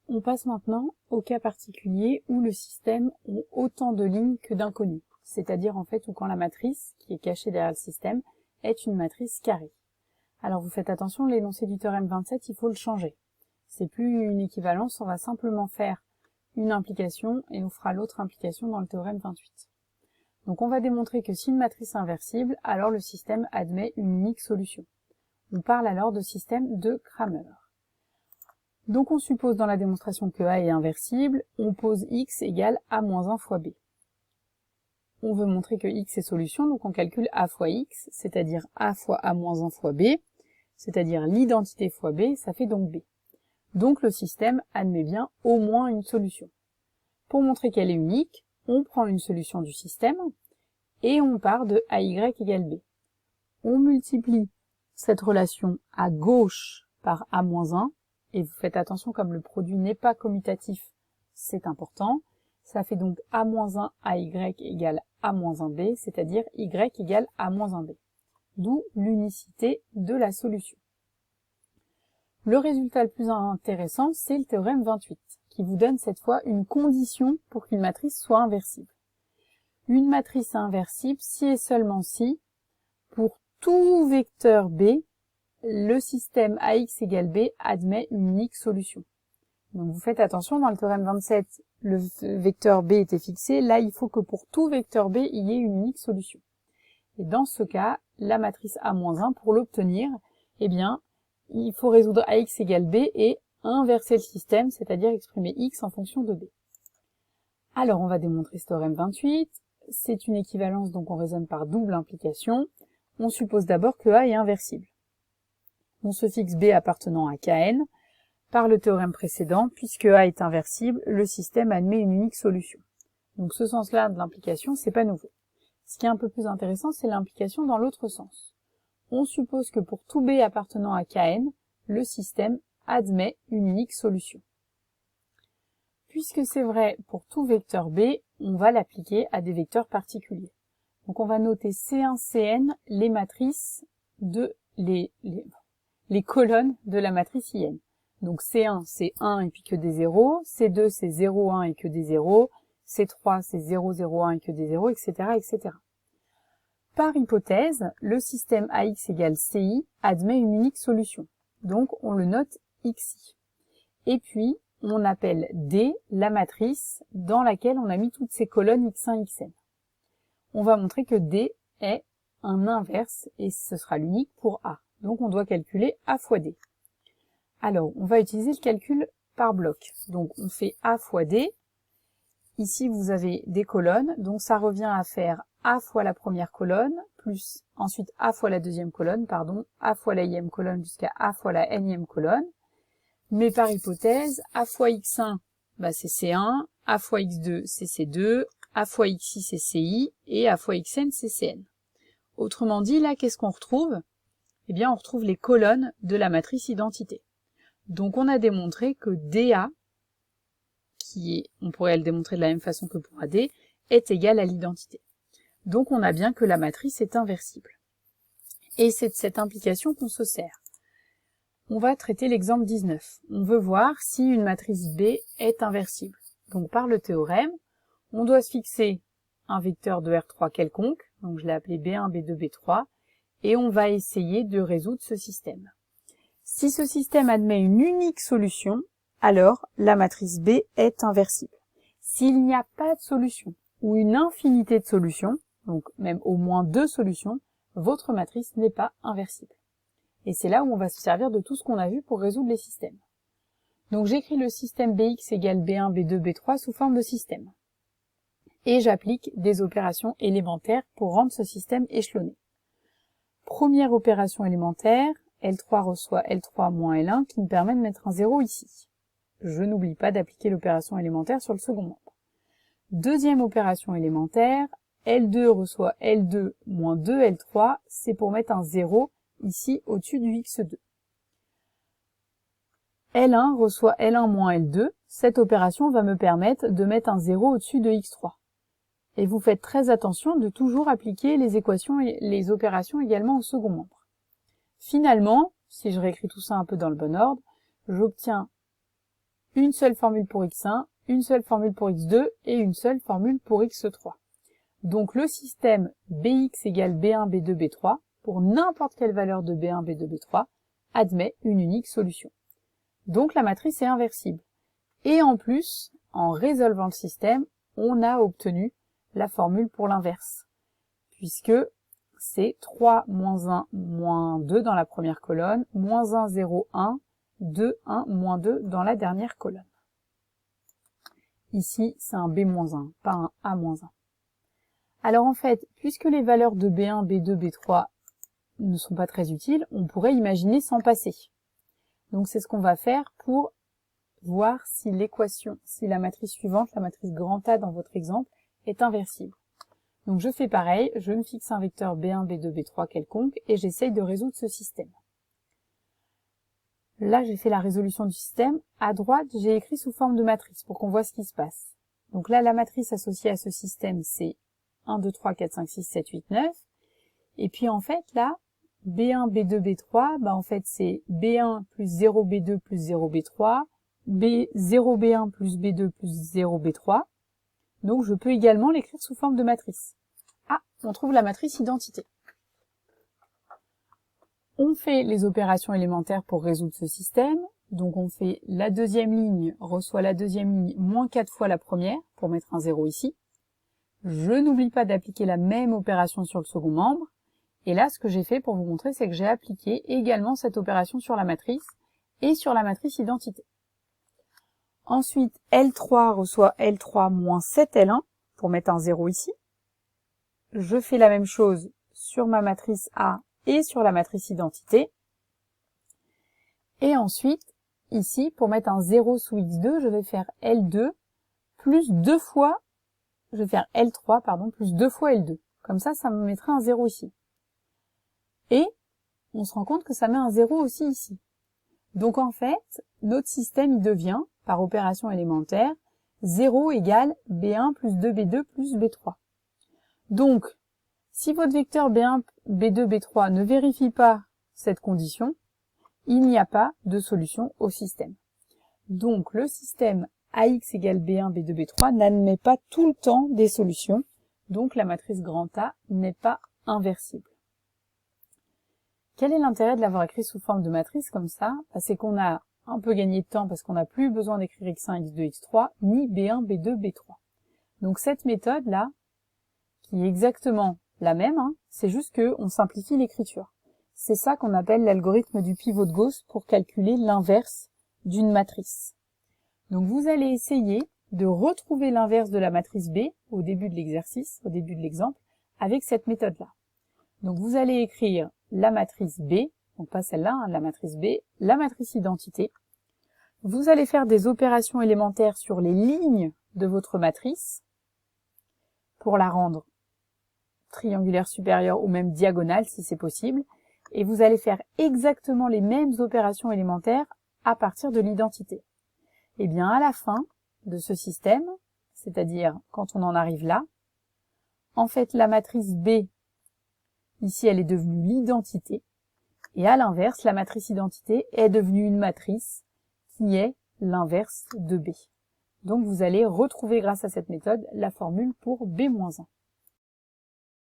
On passe maintenant au cas particulier où le système a autant de lignes que d'inconnus, c'est-à-dire en fait où quand la matrice, qui est cachée derrière le système, est une matrice carrée. Alors vous faites attention, l'énoncé du théorème 27, il faut le changer. C'est plus une équivalence, on va simplement faire une implication et on fera l'autre implication dans le théorème 28. Donc on va démontrer que si une matrice est inversible, alors le système admet une unique solution. On parle alors de système de Cramer. Donc on suppose dans la démonstration que A est inversible, on pose x égale A moins 1 fois B. On veut montrer que x est solution, donc on calcule A fois x, c'est-à-dire A fois A moins 1 fois B, c'est-à-dire l'identité fois B, ça fait donc B. Donc le système admet bien au moins une solution. Pour montrer qu'elle est unique, on prend une solution du système et on part de AY égale B. On multiplie cette relation à gauche par A moins 1, et vous faites attention comme le produit n'est pas commutatif, c'est important. Ça fait donc A-1 AY égale A-1B, c'est-à-dire Y égale A-1B. D'où l'unicité de la solution. Le résultat le plus intéressant, c'est le théorème 28, qui vous donne cette fois une condition pour qu'une matrice soit inversible. Une matrice est inversible si et seulement si, pour tout vecteur B, le système AX égale B admet une unique solution. Donc vous faites attention, dans le théorème 27, le vecteur B était fixé. Là, il faut que pour tout vecteur B, il y ait une unique solution. Et dans ce cas, la matrice A-1, pour l'obtenir, eh bien, il faut résoudre AX égale B et inverser le système, c'est-à-dire exprimer X en fonction de B. Alors, on va démontrer ce théorème 28. C'est une équivalence, donc on raisonne par double implication. On suppose d'abord que A est inversible. On se fixe B appartenant à Kn. Par le théorème précédent, puisque A est inversible, le système admet une unique solution. Donc ce sens-là de l'implication, c'est pas nouveau. Ce qui est un peu plus intéressant, c'est l'implication dans l'autre sens. On suppose que pour tout B appartenant à Kn, le système admet une unique solution. Puisque c'est vrai pour tout vecteur B, on va l'appliquer à des vecteurs particuliers. Donc on va noter C1, Cn, les matrices de les colonnes de la matrice IN. Donc C1, c'est 1 et puis que des 0, C2, c'est 0, 1 et que des 0, C3, c'est 0, 0, 1 et que des 0, etc., etc. Par hypothèse, le système AX égale CI admet une unique solution. Donc on le note XI. Et puis, on appelle D la matrice dans laquelle on a mis toutes ces colonnes X1, Xn. On va montrer que D est un inverse et ce sera l'unique pour A. Donc on doit calculer A fois D. Alors, on va utiliser le calcul par bloc. Donc on fait A fois D. Ici, vous avez des colonnes, donc ça revient à faire A fois la première colonne, plus ensuite A fois la deuxième colonne, pardon, A fois la ième colonne jusqu'à A fois la nème colonne. Mais par hypothèse, A fois X1, bah c'est C1, A fois X2, c'est C2, A fois XI, c'est CI, et A fois Xn, c'est Cn. Autrement dit, là, qu'est-ce qu'on retrouve? Eh bien, on retrouve les colonnes de la matrice identité. Donc, on a démontré que DA, qui est, on pourrait le démontrer de la même façon que pour AD, est égal à l'identité. Donc, on a bien que la matrice est inversible. Et c'est de cette implication qu'on se sert. On va traiter l'exemple 19. On veut voir si une matrice B est inversible. Donc, par le théorème, on doit se fixer un vecteur de R3 quelconque, donc je l'ai appelé B1, B2, B3, et on va essayer de résoudre ce système. Si ce système admet une unique solution, alors la matrice B est inversible. S'il n'y a pas de solution, ou une infinité de solutions, donc même au moins 2 solutions, votre matrice n'est pas inversible. Et c'est là où on va se servir de tout ce qu'on a vu pour résoudre les systèmes. Donc j'écris le système Bx égale B1, B2, B3 sous forme de système. Et j'applique des opérations élémentaires pour rendre ce système échelonné. Première opération élémentaire, L3 reçoit L3 moins L1 qui me permet de mettre un 0 ici. Je n'oublie pas d'appliquer l'opération élémentaire sur le second membre. Deuxième opération élémentaire, L2 reçoit L2 moins 2 L3, c'est pour mettre un 0 ici au-dessus du x2. L1 reçoit L1 moins L2, cette opération va me permettre de mettre un 0 au-dessus de x3. Et vous faites très attention de toujours appliquer les équations et les opérations également au second membre. Finalement, si je réécris tout ça un peu dans le bon ordre, j'obtiens une seule formule pour x1, une seule formule pour x2 et une seule formule pour x3. Donc le système bx égale b1, b2, b3, pour n'importe quelle valeur de b1, b2, b3, admet une unique solution. Donc la matrice est inversible. Et en plus, en résolvant le système, on a obtenu la formule pour l'inverse, puisque c'est 3, moins 1, moins 2 dans la première colonne, moins 1, 0, 1, 2, 1, moins 2 dans la dernière colonne. Ici, c'est un B-1, pas un A-1. Alors en fait, puisque les valeurs de B1, B2, B3 ne sont pas très utiles, on pourrait imaginer s'en passer. Donc c'est ce qu'on va faire pour voir si l'équation, si la matrice suivante, la matrice grand A dans votre exemple, est inversible. Donc je fais pareil, je me fixe un vecteur B1, B2, B3 quelconque et j'essaye de résoudre ce système. Là, j'ai fait la résolution du système. À droite, j'ai écrit sous forme de matrice pour qu'on voit ce qui se passe. Donc là, la matrice associée à ce système, c'est 1, 2, 3, 4, 5, 6, 7, 8, 9. Et puis en fait, là, B1, B2, B3, bah en fait, c'est B1 plus 0, B2 plus 0, B3, B0, B1 plus B2 plus 0, B3. Donc je peux également l'écrire sous forme de matrice. Ah, on trouve la matrice identité. On fait les opérations élémentaires pour résoudre ce système. Donc on fait la deuxième ligne, reçoit la deuxième ligne moins 4 fois la première, pour mettre un 0 ici. Je n'oublie pas d'appliquer la même opération sur le second membre. Et là, ce que j'ai fait pour vous montrer, c'est que j'ai appliqué également cette opération sur la matrice et sur la matrice identité. Ensuite, L3 reçoit L3 moins 7L1, pour mettre un 0 ici. Je fais la même chose sur ma matrice A et sur la matrice identité. Et ensuite, ici, pour mettre un 0 sous x2, je vais faire L2 plus 2 fois, je vais faire L3, pardon, plus 2 fois L2. Comme ça, ça me mettra un 0 ici. Et on se rend compte que ça met un 0 aussi ici. Donc en fait, notre système, il devient, par opération élémentaire, 0 égale B1 plus 2B2 plus B3. Donc, si votre vecteur B1, B2, B3 ne vérifie pas cette condition, il n'y a pas de solution au système. Donc, le système AX égale B1, B2, B3 n'admet pas tout le temps des solutions, donc la matrice grand A n'est pas inversible. Quel est l'intérêt de l'avoir écrit sous forme de matrice comme ça? C'est qu'on a un peu gagné de temps parce qu'on n'a plus besoin d'écrire x1, x2, x3, ni B1, B2, B3. Donc cette méthode-là, qui est exactement la même, c'est juste qu'on simplifie l'écriture. C'est ça qu'on appelle l'algorithme du pivot de Gauss pour calculer l'inverse d'une matrice. Donc vous allez essayer de retrouver l'inverse de la matrice B au début de l'exercice, au début de l'exemple, avec cette méthode-là. Donc vous allez écrire la matrice B, donc pas celle-là, la matrice B, la matrice identité. Vous allez faire des opérations élémentaires sur les lignes de votre matrice pour la rendre triangulaire supérieure ou même diagonale si c'est possible. Et vous allez faire exactement les mêmes opérations élémentaires à partir de l'identité. Et bien à la fin de ce système, c'est-à-dire quand on en arrive là, en fait la matrice B, ici elle est devenue l'identité, et à l'inverse, la matrice identité est devenue une matrice qui est l'inverse de B. Donc vous allez retrouver grâce à cette méthode la formule pour B-1.